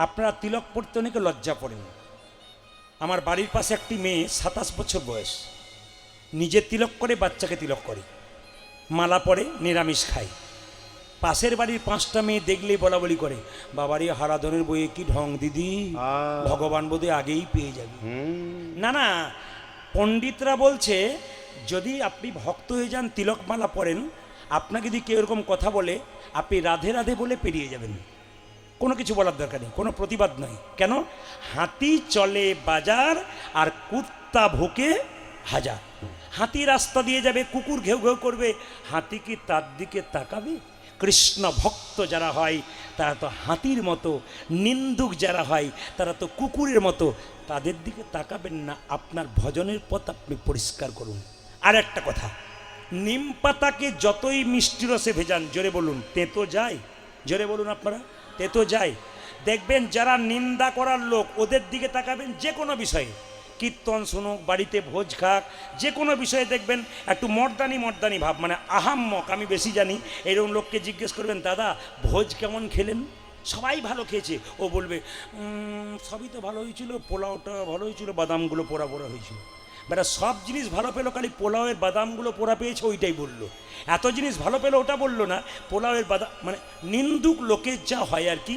আপনারা তিলক পড়তে অনেকে লজ্জা পড়েন। আমার বাড়ির পাশে একটি মেয়ে 27 বছর বয়স, নিজে তিলক করে, বাচ্চাকে তিলক করে, মালা পরে, নিরামিষ খায়। পাশের বাড়ির 5টা মেয়ে দেখলেই বলা বলি করে, বাবারে হারাধনের বইয়ে কি ঢং দিদি, ভগবান বোধহয় আগেই পেয়ে যাবে। না না, পণ্ডিতরা বলছে যদি আপনি ভক্ত হয়ে যান, তিলক মালা পরেন, আপনাকে যদি কেউ এরকম কথা বলে, আপনি রাধে রাধে বলে পেরিয়ে যাবেন, কোনো কিছু বলার দরকার নেই, কোনো প্রতিবাদ নয়। কেন? হাতি চলে বাজার আর কুত্তা ভোকে হাজার। হাতি রাস্তা দিয়ে যাবে, কুকুর ঘেউ ঘেউ করবে, হাতি কি তার দিকে তাকাবে? কৃষ্ণ ভক্ত যারা হয় তারা তো হাতির মতো, নিন্দুক যারা হয় তারা তো কুকুরের মতো, তাদের দিকে তাকাবেন না। আপনার ভজনের পথ আপনি পরিষ্কার করুন। আর একটা কথা, নিম পাতাকে যতই মিষ্টি রসে ভেজান, জোরে বলুন, তেতো যায়? জোরে বলুন আপনারা, তেতো যায়। দেখবেন যারা নিন্দা করার লোক, ওদের দিকে তাকাবেন যে কোনো বিষয়ে, কীর্তন শুনুক, বাড়িতে ভোজ খাক, যে কোনো বিষয়ে দেখবেন একটু মর্দানি মর্দানি ভাব, মানে আহাম্মক, আমি বেশি জানি এরকম লোককে জিজ্ঞেস করবেন, দাদা ভোজ কেমন খেলেন? সবাই ভালো খেয়েছে, ও বলবে সবই তো ভালো হয়েছিল, পোলাওটা ভালো হয়েছিল, বাদামগুলো পোড়া পোড়া হয়েছিল। বেটা সব জিনিস ভালো পেলো, খালি পোলাওয়ের বাদামগুলো পোড়া পেয়েছে ওইটাই বললো। এত জিনিস ভালো পেলো ওটা বললো না, পোলাওয়ের বাদাম, মানে নিন্দুক লোকের যা হয় আর কি।